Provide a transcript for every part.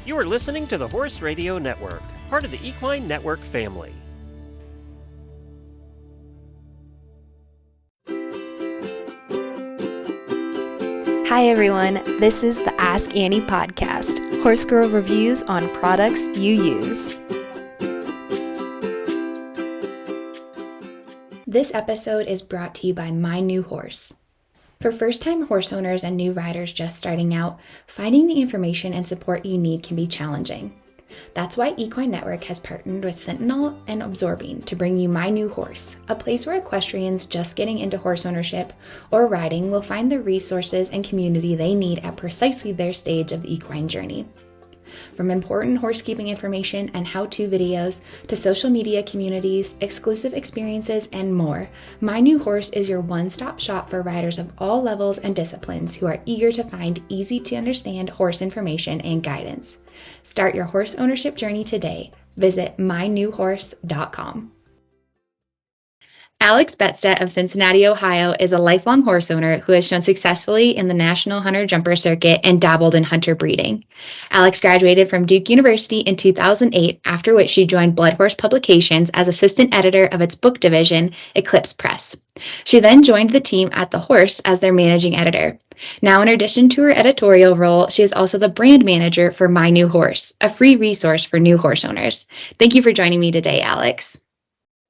You are listening to the Horse Radio Network, part of the Equine Network family. Hi everyone, this is the Ask Annie podcast, Horse Girl reviews on products you use. This episode is brought to you by My New Horse. For first-time horse owners and new riders just starting out, finding the information and support you need can be challenging. That's why Equine Network has partnered with Sentinel and Absorbing to bring you My New Horse, a place where equestrians just getting into horse ownership or riding will find the resources and community they need at precisely their stage of the equine journey. From important horsekeeping information and how-to videos to social media communities, exclusive experiences, and more, My New Horse is your one-stop shop for riders of all levels and disciplines who are eager to find easy-to-understand horse information and guidance. Start your horse ownership journey today. Visit mynewhorse.com. Alex Beckstett of Cincinnati, Ohio, is a lifelong horse owner who has shown successfully in the National Hunter Jumper Circuit and dabbled in hunter breeding. Alex graduated from Duke University in 2008, after which she joined Blood Horse Publications as assistant editor of its book division, Eclipse Press. She then joined the team at The Horse as their managing editor. Now, in addition to her editorial role, she is also the brand manager for My New Horse, a free resource for new horse owners. Thank you for joining me today, Alex.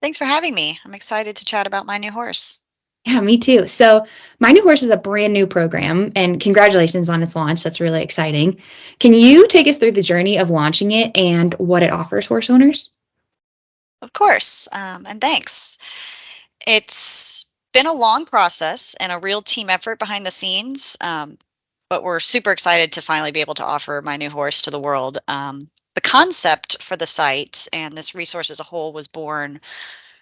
Thanks for having me. I'm excited to chat about My New Horse. Yeah, me too. So My New Horse is a brand new program, and congratulations on its launch. That's really exciting. Can you take us through the journey of launching it and what it offers horse owners? Of course, and thanks. It's been a long process and a real team effort behind the scenes, but we're super excited to finally be able to offer My New Horse to the world. The concept for the site and this resource as a whole was born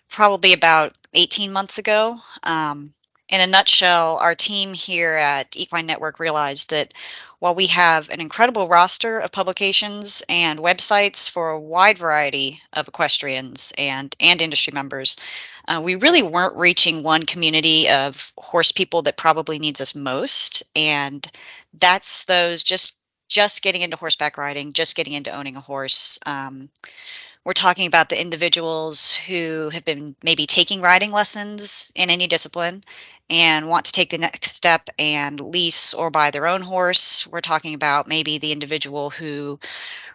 probably about 18 months ago. In a nutshell, our team here at Equine Network realized that while we have an incredible roster of publications and websites for a wide variety of equestrians and industry members, we really weren't reaching one community of horse people that probably needs us most, and that's those just getting into horseback riding, just getting into owning a horse. We're talking about the individuals who have been maybe taking riding lessons in any discipline and want to take the next step and lease or buy their own horse. We're talking about maybe the individual who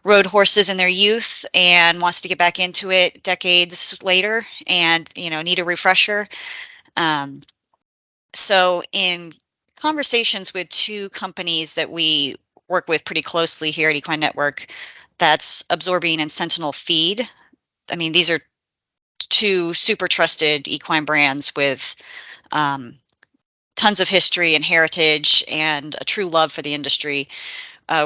rode horses in their youth and wants to get back into it decades later and need a refresher. So in conversations with two companies that we work with pretty closely here at Equine Network, that's Absorbing and Sentinel Feed. I mean, these are two super trusted equine brands with tons of history and heritage and a true love for the industry.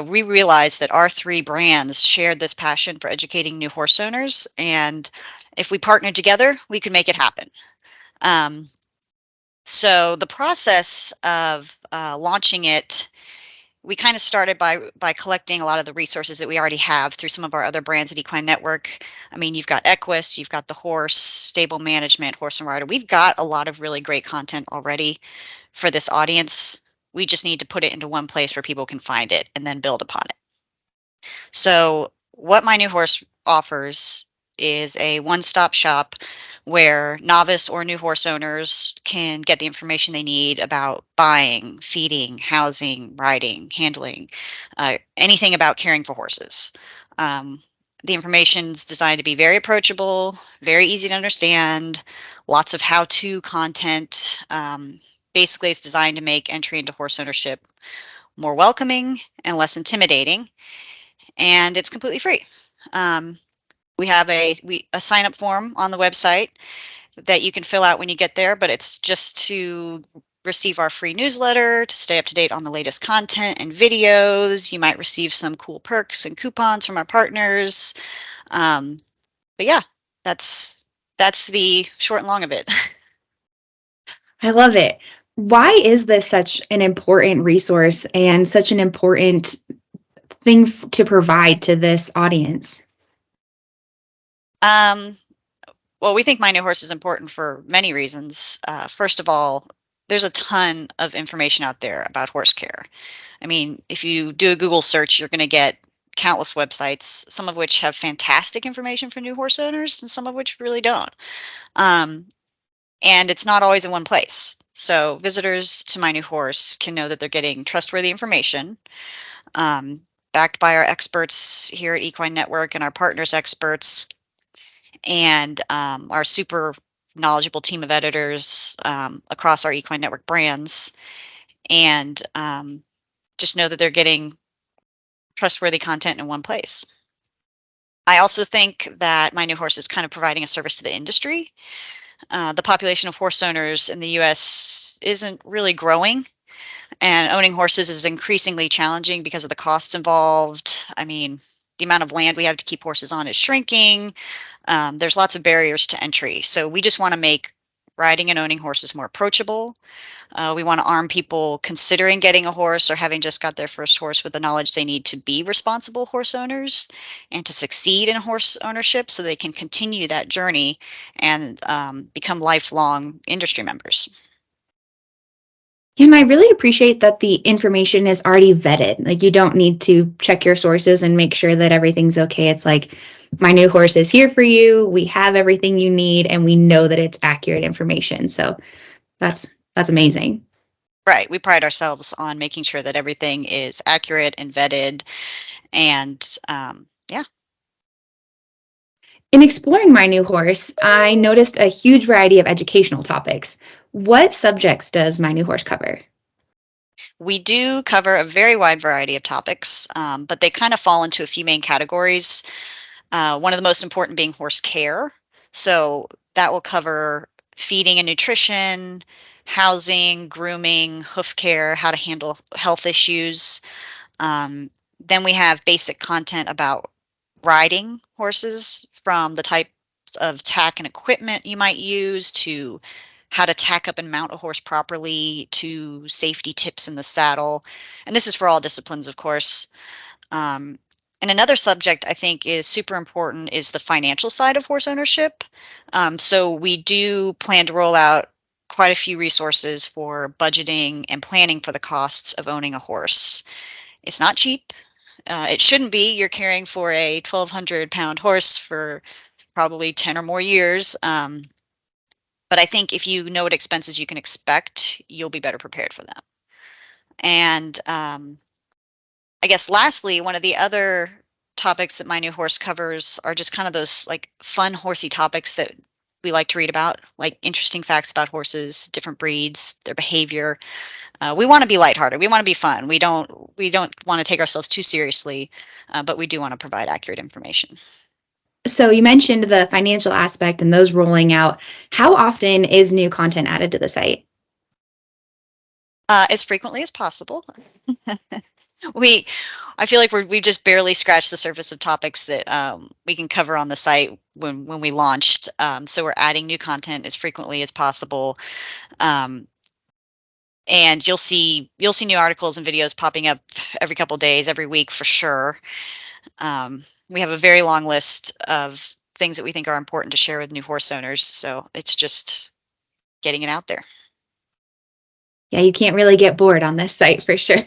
We realized that our three brands shared this passion for educating new horse owners, and if we partnered together, we could make it happen. So the process of launching it, we kind of started by collecting a lot of the resources that we already have through some of our other brands at Equine Network. I mean, you've got Equus, you've got The Horse, Stable Management, Horse and Rider. We've got a lot of really great content already for this audience. We just need to put it into one place where people can find it and then build upon it. So what My New Horse offers is a one-stop shop where novice or new horse owners can get the information they need about buying, feeding, housing, riding, handling, anything about caring for horses. The information is designed to be very approachable, very easy to understand, lots of how-to content. Basically, it's designed to make entry into horse ownership more welcoming and less intimidating, and it's completely free. We have a sign-up form on the website that you can fill out when you get there, but it's just to receive our free newsletter, to stay up to date on the latest content and videos. You might receive some cool perks and coupons from our partners. But yeah, that's the short and long of it. I love it. Why is this such an important resource and such an important thing to provide to this audience? Well, we think My New Horse is important for many reasons. First of all, there's a ton of information out there about horse care. I mean, if you do a Google search, you're going to get countless websites, some of which have fantastic information for new horse owners and some of which really don't. Um, and it's not always in one place. So visitors to My New Horse can know that they're getting trustworthy information, um, backed by our experts here at Equine Network and our partners experts, and our super knowledgeable team of editors across our Equine Network brands, and just know that they're getting trustworthy content in one place. I also think that My New Horse is kind of providing a service to the industry. The population of horse owners in the US isn't really growing, and owning horses is increasingly challenging because of the costs involved. I mean, the amount of land we have to keep horses on is shrinking. There's lots of barriers to entry. So we just want to make riding and owning horses more approachable. We want to arm people considering getting a horse or having just got their first horse with the knowledge they need to be responsible horse owners and to succeed in horse ownership so they can continue that journey and become lifelong industry members. And I really appreciate that the information is already vetted. Like, you don't need to check your sources and make sure that everything's okay. It's like, My New Horse is here for you. We have everything you need, and we know that it's accurate information. So that's amazing. Right. We pride ourselves on making sure that everything is accurate and vetted. And yeah. In exploring My New Horse, I noticed a huge variety of educational topics. What subjects does My New Horse cover? We do cover a very wide variety of topics, but they kind of fall into a few main categories. One of the most important being horse care. So that will cover feeding and nutrition, housing, grooming, hoof care, how to handle health issues. Then we have basic content about riding horses, from the types of tack and equipment you might use to how to tack up and mount a horse properly to safety tips in the saddle. And this is for all disciplines, of course. And another subject I think is super important is the financial side of horse ownership. So we do plan to roll out quite a few resources for budgeting and planning for the costs of owning a horse. It's not cheap. It shouldn't be. You're caring for a 1,200-pound horse for probably 10 or more years. But I think if you know what expenses you can expect, you'll be better prepared for them. And I guess lastly, one of the other topics that My New Horse covers are just kind of those like fun horsey topics that we like to read about, like interesting facts about horses, different breeds, their behavior. We want to be lighthearted. We want to be fun. We don't want to take ourselves too seriously, but we do want to provide accurate information. So you mentioned the financial aspect and those rolling out. How often is new content added to the site? As frequently as possible. I feel like we've just barely scratched the surface of topics that we can cover on the site when we launched. So we're adding new content as frequently as possible. And you'll see new articles and videos popping up every couple days, every week for sure. We have a very long list of things that we think are important to share with new horse owners. So it's just getting it out there. Yeah, you can't really get bored on this site for sure.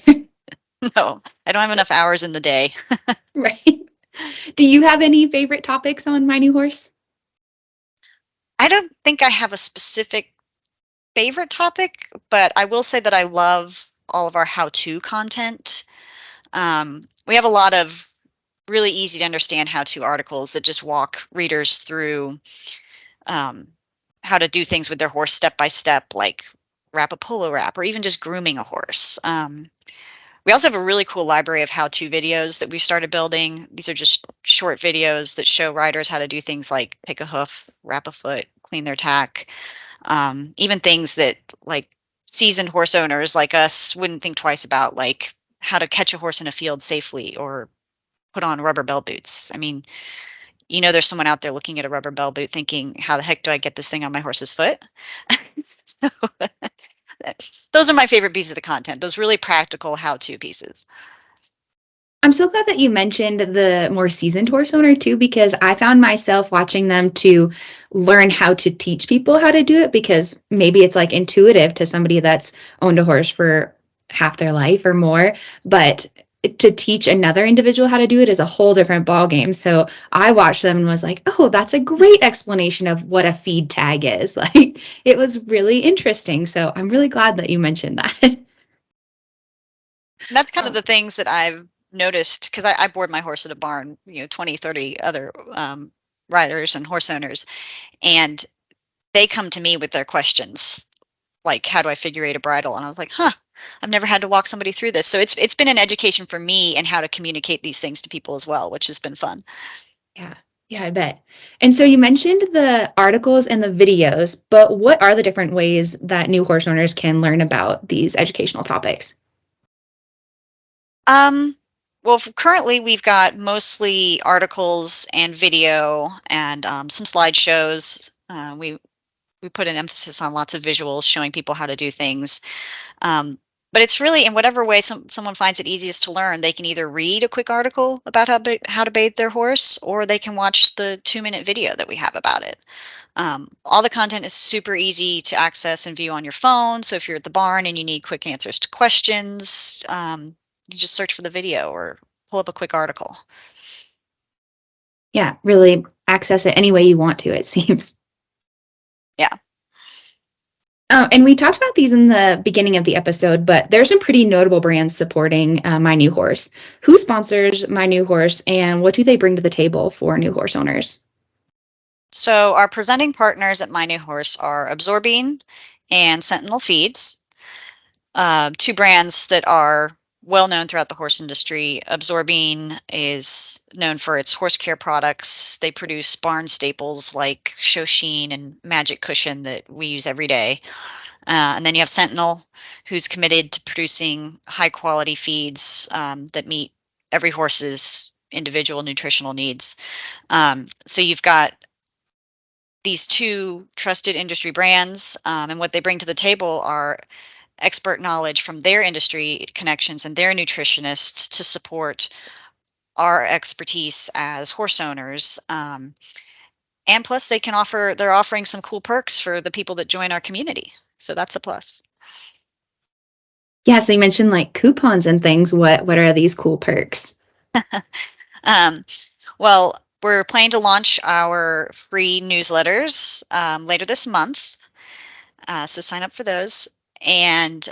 No, I don't have enough hours in the day. Right. Do you have any favorite topics on My New Horse? I don't think I have a specific favorite topic, but I will say that I love all of our how-to content. We have a lot of really easy to understand how-to articles that just walk readers through how to do things with their horse step by step, like wrap a polo wrap or even just grooming a horse. We also have a really cool library of how-to videos that we started building. These are just short videos that show riders how to do things like pick a hoof, wrap a foot, clean their tack, even things that like seasoned horse owners like us wouldn't think twice about, like how to catch a horse in a field safely or put on rubber bell boots. I mean, there's someone out there looking at a rubber bell boot thinking, how the heck do I get this thing on my horse's foot? So those are my favorite pieces of content, those really practical how-to pieces. I'm so glad that you mentioned the more seasoned horse owner too, because I found myself watching them to learn how to teach people how to do it, because maybe it's like intuitive to somebody that's owned a horse for half their life or more, but to teach another individual how to do it is a whole different ballgame. So I watched them and was like, oh, that's a great explanation of what a feed tag is. Like, it was really interesting. So I'm really glad that you mentioned that. And that's kind of Oh, the things that I've noticed because I board my horse at a barn, 20, 30 other riders and horse owners, and they come to me with their questions, like, how do I figure eight a bridle? And I was like, huh, I've never had to walk somebody through this. So it's been an education for me and how to communicate these things to people as well, which has been fun. yeah. Yeah, I bet. And so you mentioned the articles and the videos, but what are the different ways that new horse owners can learn about these educational topics? Um, well, currently we've got mostly articles and video and some slideshows. We put an emphasis on lots of visuals showing people how to do things. Um, but it's really in whatever way someone finds it easiest to learn. They can either read a quick article about how to bathe their horse, or they can watch the 2-minute video that we have about it. All the content is super easy to access and view on your phone. So if you're at the barn and you need quick answers to questions, you just search for the video or pull up a quick article. Yeah, really access it any way you want to, it seems. Yeah. And we talked about these in the beginning of the episode, but there's some pretty notable brands supporting My New Horse. Who sponsors My New Horse, and what do they bring to the table for new horse owners? So our presenting partners at My New Horse are Absorbine and Sentinel Feeds, two brands that are well known throughout the horse industry. Absorbine is known for its horse care products. They produce barn staples like Shoshine and Magic Cushion that we use every day. And then you have Sentinel, who's committed to producing high quality feeds that meet every horse's individual nutritional needs. So you've got these two trusted industry brands, and what they bring to the table are expert knowledge from their industry connections and their nutritionists to support our expertise as horse owners. And plus, they're offering some cool perks for the people that join our community. So that's a plus. Yeah, so you mentioned like coupons and things. What are these cool perks? Um, well, we're planning to launch our free newsletters later this month. So sign up for those. And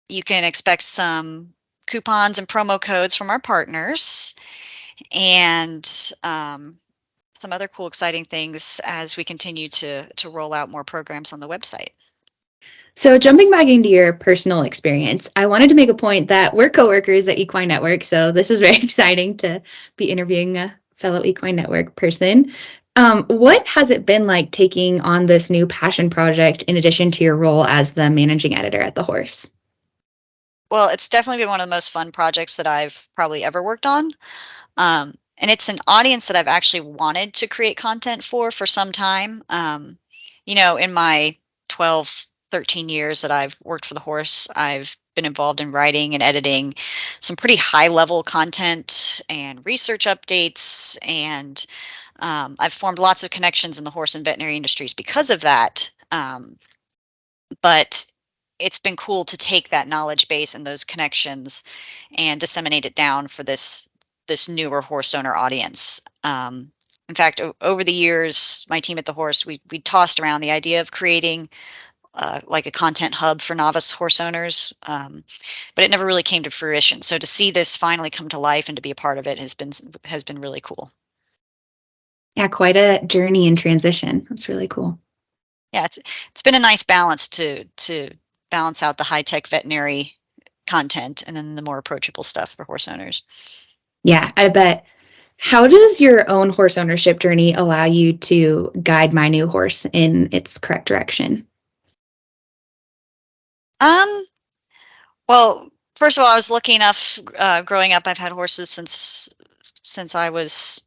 you can expect some coupons and promo codes from our partners and some other cool, exciting things as we continue to roll out more programs on the website. So, jumping back into your personal experience, I wanted to make a point that we're coworkers at Equine Network. So, this is very exciting to be interviewing a fellow Equine Network person. What has it been like taking on this new passion project in addition to your role as the managing editor at The Horse? Well, it's definitely been one of the most fun projects that I've probably ever worked on. And it's an audience that I've actually wanted to create content for some time. In my 12, 13 years that I've worked for the horse, I've been involved in writing and editing some pretty high level content and research updates. And I've formed lots of connections in the horse and veterinary industries because of that. But it's been cool to take that knowledge base and those connections and disseminate it down for this newer horse owner audience. In fact, over the years, my team at the horse, we tossed around the idea of creating like a content hub for novice horse owners, but it never really came to fruition. So to see this finally come to life and to be a part of it has been really cool. Yeah, quite a journey and transition. That's really cool. Yeah, it's been a nice balance to balance out the high tech veterinary content and then the more approachable stuff for horse owners. Yeah, I bet. How does your own horse ownership journey allow you to guide My New Horse in its correct direction? Um, well, first of all, I was lucky enough growing up. I've had horses since I was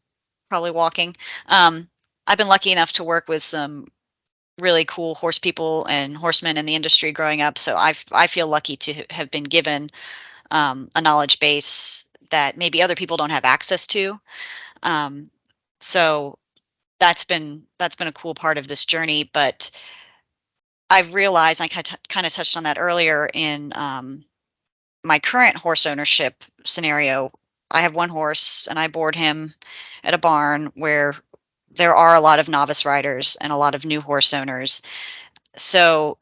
probably walking. I've been lucky enough to work with some really cool horse people and horsemen in the industry growing up. So I feel lucky to have been given a knowledge base that maybe other people don't have access to. So that's been a cool part of this journey. But I've realized, I kind of touched on that earlier in my current horse ownership scenario, I have one horse and I board him at a barn where there are a lot of novice riders and a lot of new horse owners. So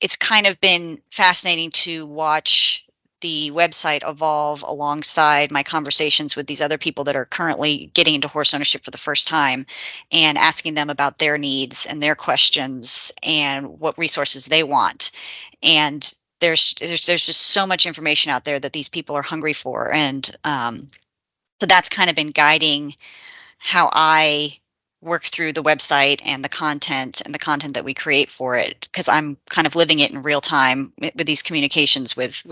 it's kind of been fascinating to watch the website evolve alongside my conversations with these other people that are currently getting into horse ownership for the first time, and asking them about their needs and their questions and what resources they want. And there's just so much information out there that these people are hungry for. And so that's kind of been guiding how I work through the website and the content that we create for it, because I'm kind of living it in real time with these communications with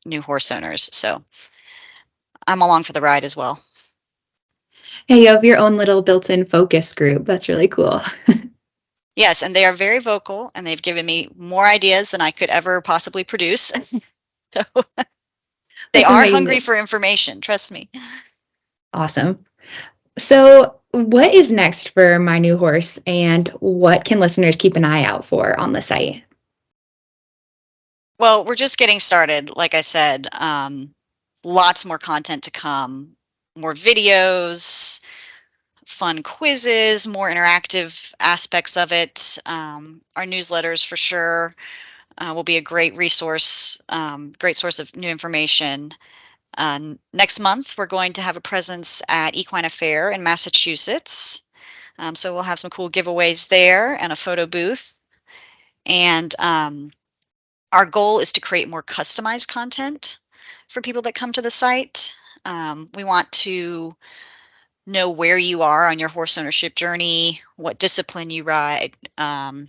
new horse owners. So I'm along for the ride as well. Yeah, you have your own little built-in focus group. That's really cool. Yes, and they are very vocal, and they've given me more ideas than I could ever possibly produce. So they are hungry for information, trust me. Awesome. So what is next for My New Horse, and what can listeners keep an eye out for on the site? Well, we're just getting started. Like I said, lots more content to come, more videos, fun quizzes, more interactive aspects of it. Our newsletters for sure will be a great resource, great source of new information. Next month, we're going to have a presence at Equine Affair in Massachusetts. So we'll have some cool giveaways there and a photo booth. And our goal is to create more customized content for people that come to the site. We want to know where you are on your horse ownership journey, what discipline you ride. Do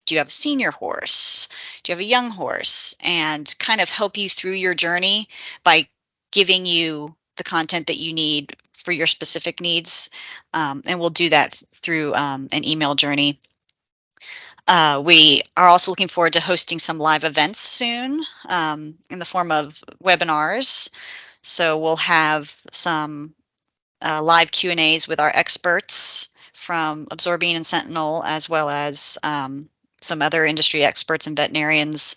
you have a senior horse? Do you have a young horse? And kind of help you through your journey by giving you the content that you need for your specific needs. And we'll do that through an email journey. We are also looking forward to hosting some live events soon in the form of webinars. So we'll have some live Q&As with our experts from Absorbine and Sentinel, as well as some other industry experts and veterinarians.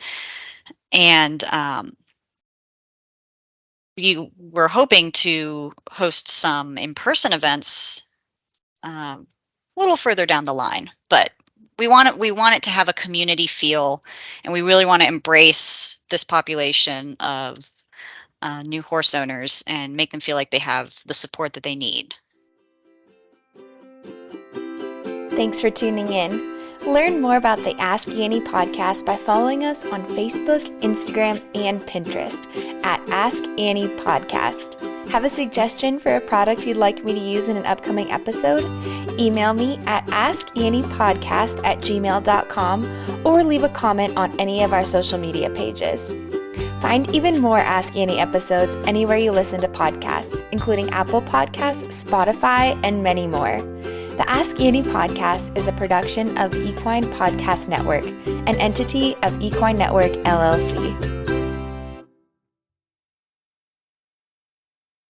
And we're hoping to host some in-person events a little further down the line, but we want it to have a community feel, and we really want to embrace this population of new horse owners and make them feel like they have the support that they need. Thanks for tuning in. Learn more about the Ask Annie podcast by following us on Facebook, Instagram, and Pinterest at Ask Annie Podcast. Have a suggestion for a product you'd like me to use in an upcoming episode? Email me at askanniepodcast@gmail.com or leave a comment on any of our social media pages. Find even more Ask Annie episodes anywhere you listen to podcasts, including Apple Podcasts, Spotify, and many more. The Ask Annie podcast is a production of Equine Podcast Network, an entity of Equine Network, LLC.